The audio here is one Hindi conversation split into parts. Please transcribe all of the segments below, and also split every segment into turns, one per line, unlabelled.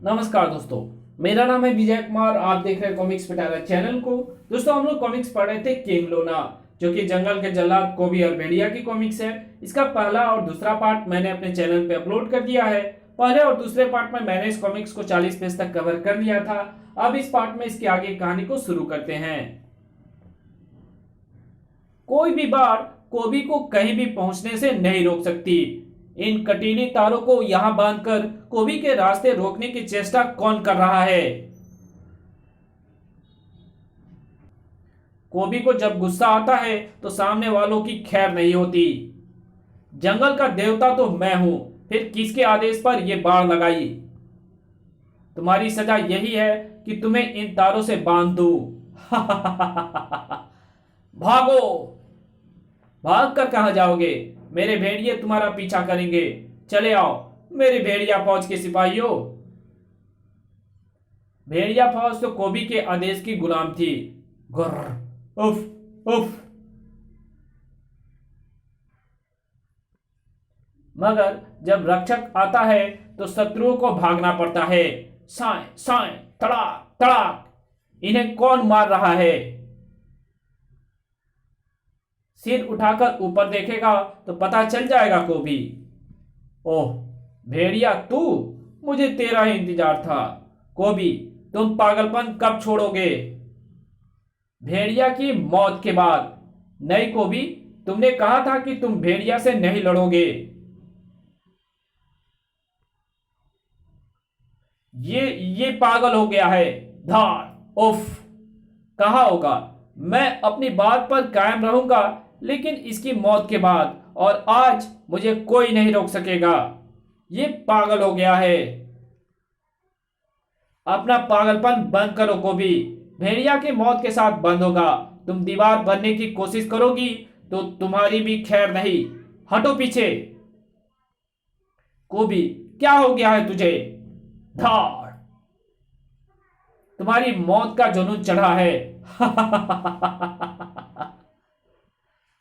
नमस्कार दोस्तों, मेरा नाम है विजय कुमार। आप देख रहे हैं कॉमिक्स पिटारा चैनल को। दोस्तों, हम लोग कॉमिक्स पढ़ रहे थे किंग लोना, जो कि जंगल के जल्लाद कोबी और भेड़िया की कॉमिक्स है। इसका पहला और दूसरा पार्ट मैंने अपने चैनल पे अपलोड कर दिया है। पहले और दूसरे पार्ट में मैंने इस कॉमिक्स को 40 पेज तक कवर कर लिया था। अब इस पार्ट में इसकी आगे कहानी को शुरू करते हैं। कोई भी बाढ़ कोबी को कहीं भी पहुंचने से नहीं रोक सकती। इन कटीली तारों को यहां बांधकर कोबी के रास्ते रोकने की चेष्टा कौन कर रहा है? कोबी को जब गुस्सा आता है तो सामने वालों की खैर नहीं होती। जंगल का देवता तो मैं हूं, फिर किसके आदेश पर यह बाढ़ लगाई? तुम्हारी सजा यही है कि तुम्हें इन तारों से बांध दूं। भागो! भाग कर कहां जाओगे? मेरे भेड़िए तुम्हारा पीछा करेंगे। चले आओ मेरे भेड़िया फौज के सिपाहियों। भेड़िया फौज तो कोबी के आदेश की गुलाम थी। गुर्र, उफ उफ। मगर जब रक्षक आता है तो शत्रुओं को भागना पड़ता है। साए साए, तड़ाक तड़ाक। इन्हें कौन मार रहा है? सिर उठाकर ऊपर देखेगा तो पता चल जाएगा कोबी। ओह भेड़िया तू, मुझे तेरा ही इंतजार था। कोबी, तुम पागलपन कब छोड़ोगे? भेड़िया की मौत के बाद। नहीं कोबी, तुमने कहा था कि तुम भेड़िया से नहीं लड़ोगे। ये पागल हो गया है। धार उफ। कहा होगा मैं अपनी बात पर कायम रहूंगा, लेकिन इसकी मौत के बाद, और आज मुझे कोई नहीं रोक सकेगा। ये पागल हो गया है। अपना पागलपन बंद करो कोबी। भेड़िया की मौत के साथ बंद होगा। तुम दीवार बनने की कोशिश करोगी तो तुम्हारी भी खैर नहीं। हटो पीछे। कोबी, क्या हो गया है तुझे? धाड़। तुम्हारी मौत का जुनून चढ़ा है।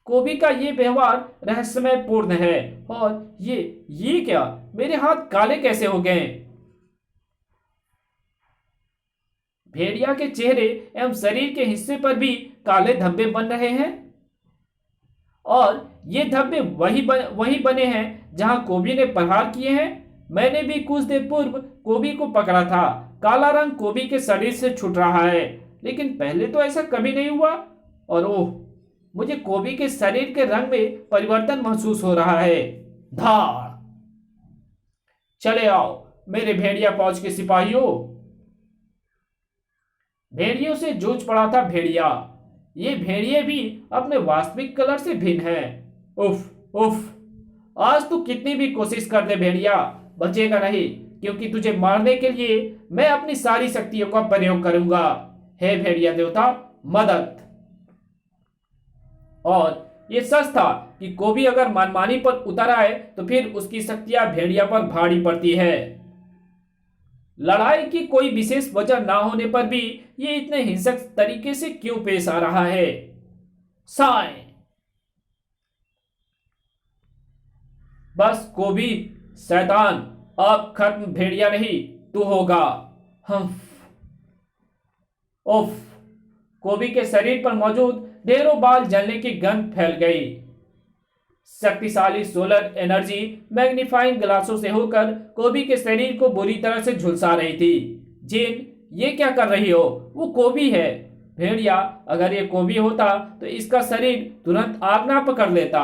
कोबी का ये व्यवहार रहस्यमय पूर्ण है। और ये क्या? मेरे हाथ काले कैसे हो गए? भेड़िया के चेहरे एवं शरीर के हिस्से पर भी काले धब्बे बन रहे हैं। और ये धब्बे वही बने हैं जहां कोबी ने प्रहार किए हैं। मैंने भी कुछ देर पूर्व कोबी को पकड़ा था। काला रंग कोबी के शरीर से छूट रहा है, लेकिन पहले तो ऐसा कभी नहीं हुआ। और ओह, मुझे कोबी के शरीर के रंग में परिवर्तन महसूस हो रहा है। धाड़। चले आओ मेरे भेड़िया फौज के सिपाहियों। भेड़ियों से जूझ पड़ा था भेड़िया। ये भेड़िए भी अपने वास्तविक कलर से भिन्न है। उफ उफ। आज तू कितनी भी कोशिश कर ले भेड़िया, बचेगा नहीं, क्योंकि तुझे मारने के लिए मैं अपनी सारी शक्तियों का प्रयोग करूंगा। हे भेड़िया देवता, मदद! और ये सच था कि कोबी अगर मनमानी पर उतर आए तो फिर उसकी शक्तियां भेड़िया पर भारी पड़ती है। लड़ाई की कोई विशेष वजह ना होने पर भी ये इतने हिंसक तरीके से क्यों पेश आ रहा है? साए। बस कोबी, शैतान, अब खत्म भेड़िया नहीं, तू होगा। हम। उफ। कोबी के शरीर पर मौजूद ढेरों बाल जलने की गंध फैल गई। शक्तिशाली सोलर एनर्जी मैग्नीफाइंग ग्लासों से होकर कोबी के शरीर को बुरी तरह से झुलसा रही थी। जेन, ये क्या कर रही हो? वो कोबी है। भेड़िया, अगर ये कोबी होता तो इसका शरीर तुरंत आग ना पकड़ लेता।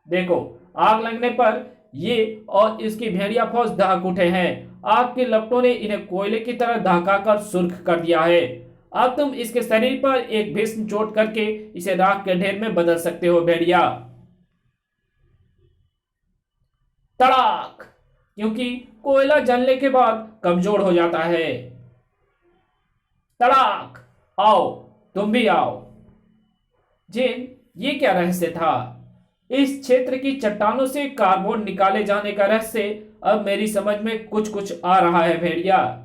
देखो, आग लगने पर ये और इसकी भेड़िया फौज दहक उठे हैं। आग की लपटों ने इन्हें कोयले की तरह दहकाकर सुर्ख कर दिया है। अब तुम इसके शरीर पर एक भीषण चोट करके इसे राख के ढेर में बदल सकते हो भेड़िया। तड़ाक! क्योंकि कोयला जलने के बाद कमजोर हो जाता है। तड़ाक! आओ, तुम भी आओ। जेन, ये क्या रहस्य था? इस क्षेत्र की चट्टानों से कार्बन निकाले जाने का रहस्य अब मेरी समझ में कुछ कुछ आ रहा है भेड़िया।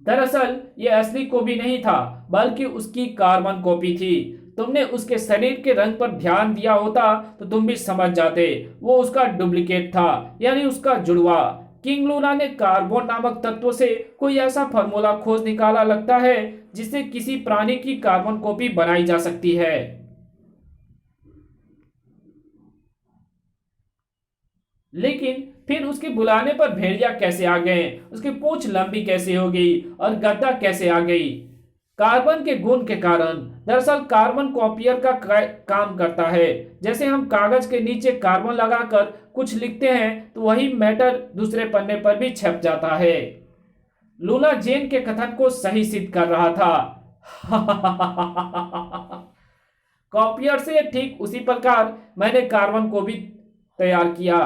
दरअसल यह असली कोबी नहीं था, बल्कि उसकी कार्बन कॉपी थी। तुमने उसके शरीर के रंग पर ध्यान दिया होता तो तुम भी समझ जाते, वो उसका डुप्लीकेट था, यानी उसका जुड़वा। किंग लूना ने कार्बन नामक तत्व से कोई ऐसा फार्मूला खोज निकाला लगता है जिससे किसी प्राणी की कार्बन कॉपी बनाई जा सकती है। लेकिन फिर उसके बुलाने पर भेड़िया कैसे आ गए, उसकी पूंछ लंबी कैसे हो गई और गद्दा कैसे आ गई? कार्बन के गुण के कारण। दरअसल कार्बन कॉपियर का काम करता है। जैसे हम कागज के नीचे कार्बन लगाकर कुछ लिखते हैं तो वही मैटर दूसरे पन्ने पर भी छप जाता है। लूना जेन के कथन को सही सिद्ध कर रहा था। कॉपियर से ठीक उसी प्रकार मैंने कार्बन को भी तैयार किया।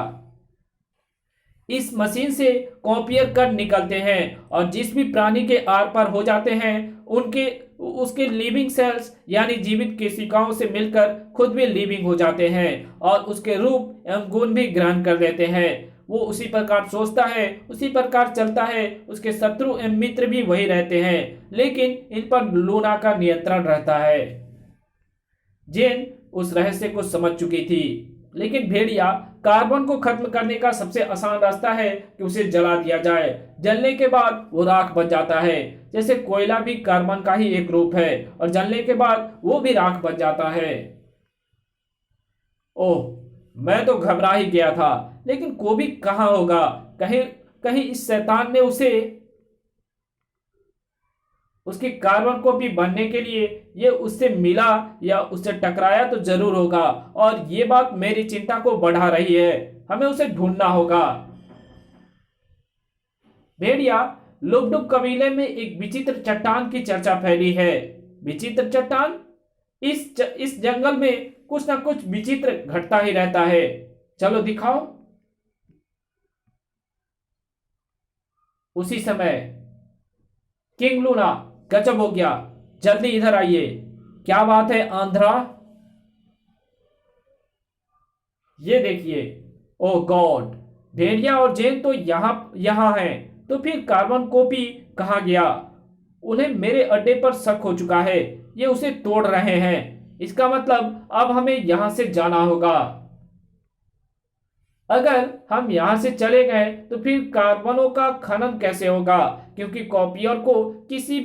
इस मशीन से कॉपियर कट निकलते हैं और जिस भी प्राणी के आर पार हो जाते हैं उनके उसके लिविंग सेल्स यानी जीवित कोशिकाओं से मिलकर खुद भी लिविंग हो जाते हैं और उसके रूप एवं गुण भी ग्रहण कर लेते हैं। वो उसी प्रकार सोचता है, उसी प्रकार चलता है, उसके शत्रु एवं मित्र भी वही रहते हैं, लेकिन इन पर लूना का नियंत्रण रहता है। जेन उस रहस्य को समझ चुकी थी, लेकिन भेड़िया कार्बन को खत्म करने का सबसे आसान रास्ता है कि उसे जला दिया जाए। जलने के बाद वो राख बन जाता है। जैसे कोयला भी कार्बन का ही एक रूप है और जलने के बाद वो भी राख बन जाता है। ओह, मैं तो घबरा ही गया था, लेकिन कोबी कहाँ होगा? कहीं कहीं इस शैतान ने उसकी कार्बन कॉपी बनने के लिए ये उससे मिला या उससे टकराया तो जरूर होगा, और ये बात मेरी चिंता को बढ़ा रही है। हमें उसे ढूंढना होगा। भेड़िया, लुबडुब कबीले में एक विचित्र चट्टान की चर्चा फैली है। विचित्र चट्टान? इस जंगल में कुछ ना कुछ विचित्र घटता ही रहता है। चलो दिखाओ। उसी समय किंग लूना, गजब हो गया, जल्दी इधर आइए। क्या बात है आंध्रा? ये देखिए। ओह गॉड, भेड़िया और जेन तो यहां हैं। तो फिर कार्बन कॉपी कहाँ गया? उन्हें मेरे अड्डे पर शक हो चुका है। ये उसे तोड़ रहे हैं। इसका मतलब अब हमें यहां से जाना होगा। अगर हम यहां से चले गए तो फिर कार्बनों का खनन कैसे होगा? क्योंकि कॉपियर को किसी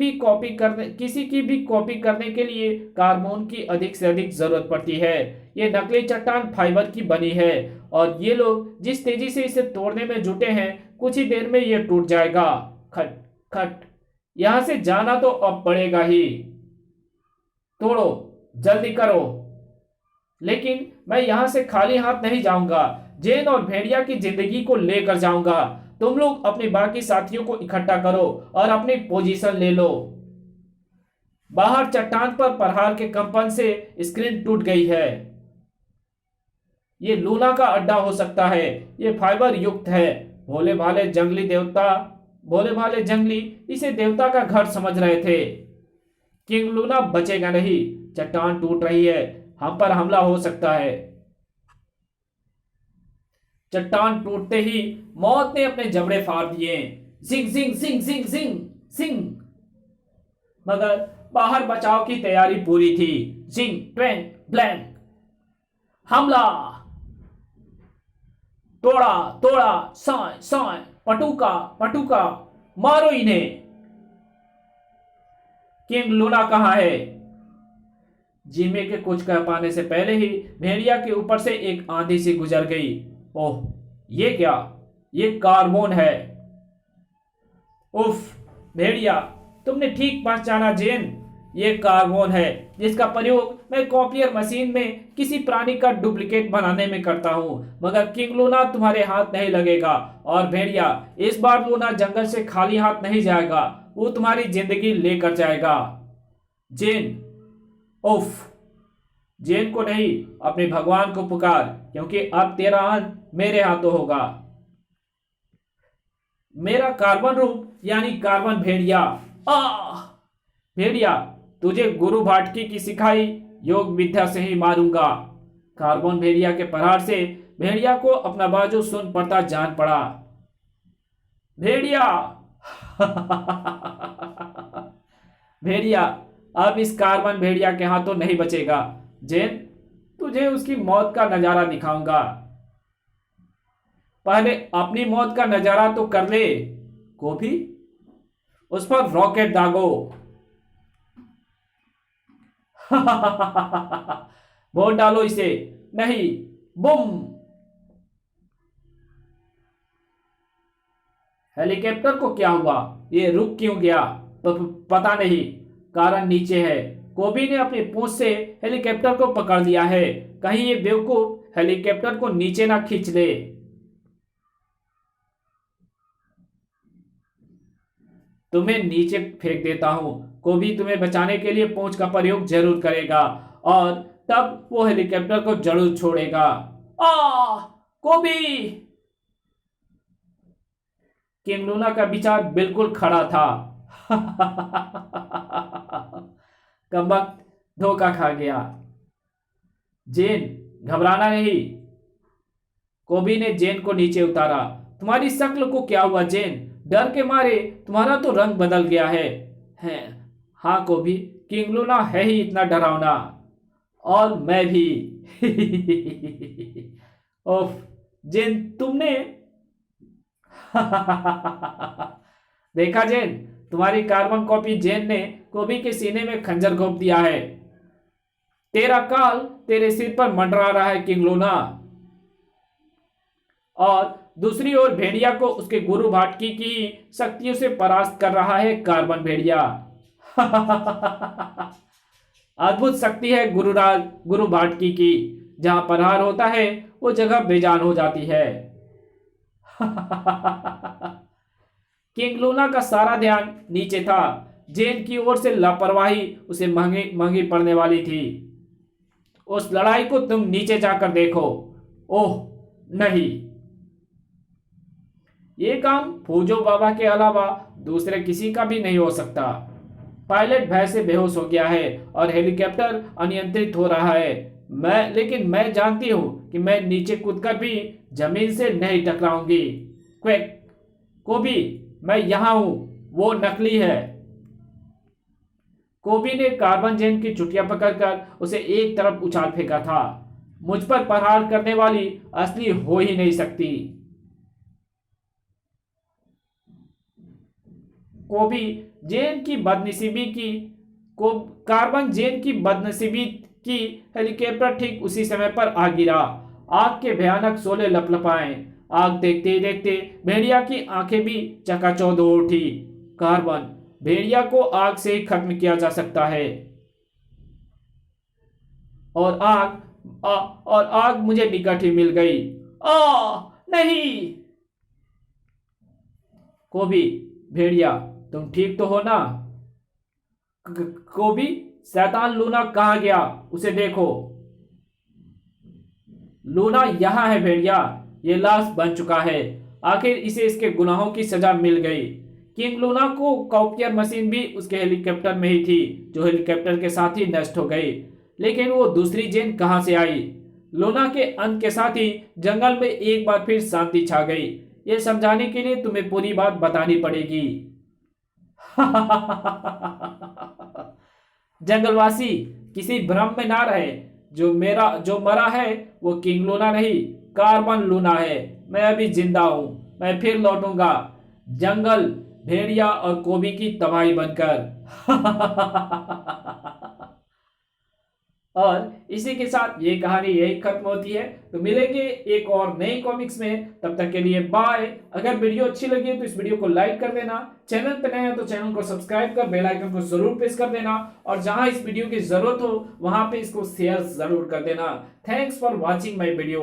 की भी कॉपी करने के लिए कार्बन की अधिक से अधिक जरूरत पड़ती है। ये नकली चट्टान फाइबर की बनी है और ये लोग जिस तेजी से इसे तोड़ने में जुटे हैं, कुछ ही देर में ये टूट जाएगा। खट खट, यहां से जाना तो अब पड़ेगा ही। तोड़ो, जल्दी करो। लेकिन मैं यहां से खाली हाथ नहीं जाऊंगा। जेन और भेड़िया की जिंदगी को लेकर जाऊंगा। तुम लोग अपने बाकी साथियों को इकट्ठा करो और अपनी पोजीशन ले लो। बाहर चट्टान पर प्रहार के कंपन से स्क्रीन टूट गई है। ये लूना का अड्डा हो सकता है। ये फाइबर युक्त है। भोले भाले जंगली इसे देवता का घर समझ रहे थे। किंग लूना बचेगा नहीं। चट्टान टूट रही है, हम पर हमला हो सकता है। चट्टान टूटते ही मौत ने अपने जबड़े फाड़ दिए। जिंग जिंग जिंग जिंग जिंग जिंग। मगर बाहर बचाव की तैयारी पूरी थी। जिंग ट्वेंग ब्लैंक। हमला। तोड़ा तोड़ा, साय साय, पटुका पटुका, मारो इन्हें। किंग लूना कहाँ है? जिमे के कुछ कह पाने से पहले ही भेड़िया के ऊपर से एक आंधी सी गुजर गई। ओह, ये क्या? ये कार्बन है। उफ, भेड़िया, तुमने ठीक पहचाना जेन। ये कार्बन है जिसका प्रयोग मैं कॉपियर मशीन में किसी प्राणी का डुप्लीकेट बनाने में करता हूं। मगर किंग लूना तुम्हारे हाथ नहीं लगेगा। और भेड़िया, इस बार लूना जंगल से खाली हाथ नहीं जाएगा, वो तुम्हारी जिंदगी लेकर जाएगा। जेन, उफ, जेन को नहीं, अपने भगवान को पुकार, क्योंकि अब तेरा अंत मेरे हाथों होगा। मेरा कार्बन रूप यानी कार्बन भेड़िया। भेड़िया, तुझे गुरु भाटकी की सिखाई योग विद्या से ही मारूंगा। कार्बन भेड़िया के प्रहार से भेड़िया को अपना बाजू सुन पड़ता जान पड़ा। भेड़िया। भेड़िया, अब इस कार्बन भेड़िया के हाथों नहीं बचेगा। जेन, तुझे उसकी मौत का नजारा दिखाऊंगा। पहले अपनी मौत का नजारा तो कर ले। कोबी, उस पर रॉकेट दागो। वोट डालो इसे। नहीं। बुम। हेलीकॉप्टर को क्या हुआ? ये रुक क्यों गया? पता नहीं, कारण नीचे है। कोबी ने अपनी पूंछ से हेलीकॉप्टर को पकड़ लिया है। कहीं ये बेवकूफ हेलीकॉप्टर को नीचे ना खींच ले। तुम्हें नीचे फेंक देता हूं। कोबी तुम्हें बचाने के लिए पूंछ का प्रयोग जरूर करेगा और तब वो हेलीकॉप्टर को जरूर छोड़ेगा। आ! कोबी! किंग लूना का विचार बिल्कुल खड़ा था। कमबख्त धोखा खा गया। जेन, घबराना नहीं। कोबी ने जेन को नीचे उतारा। तुम्हारी शक्ल को क्या हुआ जेन? डर के मारे तुम्हारा तो रंग बदल गया है। हाँ कोबी, किंग लूना है ही इतना डरावना। और मैं भी। ओफ जेन, तुमने। देखा जेन, तुम्हारी कार्बन कॉपी जेन ने कोबी के सीने में खंजर घोंप दिया है। तेरा काल तेरे सिर पर मंडरा रहा है किंग लूना। और दूसरी ओर भेड़िया को उसके गुरु भाटकी की शक्तियों से परास्त कर रहा है कार्बन भेड़िया। अद्भुत शक्ति है गुरु भाटकी की। जहां प्रहार होता है वो जगह बेजान हो जाती है। किंग लूना का सारा ध्यान नीचे था। जेन की ओर से लापरवाही उसे महंगी महंगी पड़ने वाली थी। उस लड़ाई को तुम नीचे जाकर देखो। ओह नहीं, ये काम फूजो बाबा के अलावा दूसरे किसी का भी नहीं हो सकता। पायलट भय से बेहोश हो गया है और हेलीकॉप्टर अनियंत्रित हो रहा है। लेकिन मैं जानती हूं कि मैं नीचे कूदकर भी जमीन से नहीं टकराऊंगी। क्विक कोबी, मैं यहां हूं। वो नकली है। कोबी ने कार्बन जेन की चुटिया पकड़कर उसे एक तरफ उछाल फेंका था। मुझ पर प्रहार करने वाली असली हो ही नहीं सकती। कोबी जेन की बदनसीबी की कार्बन जेन की बदनसीबी की हेलीकॉप्टर ठीक उसी समय पर आ गिरा। आग के भयानक शोले लपलपाए। आग देखते ही देखते भेड़िया की आंखें भी चकाचौंध हो उठी। कार्बन भेड़िया को आग से ही खत्म किया जा सकता है। और आग मुझे निकट ही मिल गई। नहीं। कोबी, भेड़िया, तुम ठीक तो हो ना? कोबी, शैतान लूना कहां गया? उसे देखो। लूना यहां है भेड़िया। ये लाश बन चुका है। आखिर इसे इसके गुनाहों की सजा मिल गई। किंग लूना को कॉपियर मशीन भी उसके हेलीकॉप्टर में ही थी, जो हेलीकॉप्टर के साथ ही नष्ट हो गई। लेकिन वो दूसरी जेन कहां से आई? लूना के अंत के साथ ही जंगल में एक बार फिर शांति छा गई। ये समझाने के लिए तुम्हें पूरी बात बतानी पड़ेगी। जंगलवासी, किसी भ्रम में ना रहे। जो मरा है वो किंग लूना नहीं, कार्बन लूना है। मैं अभी जिंदा हूं। मैं फिर लौटूंगा, जंगल, भेड़िया और कोबी की तबाही बनकर। और इसी के साथ ये कहानी यही खत्म होती है। तो मिलेंगे एक और नई कॉमिक्स में। तब तक के लिए बाय। अगर वीडियो अच्छी लगी है तो इस वीडियो को लाइक कर देना। चैनल पे नए हैं तो चैनल को सब्सक्राइब कर बेल आइकन को जरूर प्रेस कर देना। और जहां इस वीडियो की जरूरत हो वहां पे इसको शेयर जरूर कर देना। Thanks for watching my video.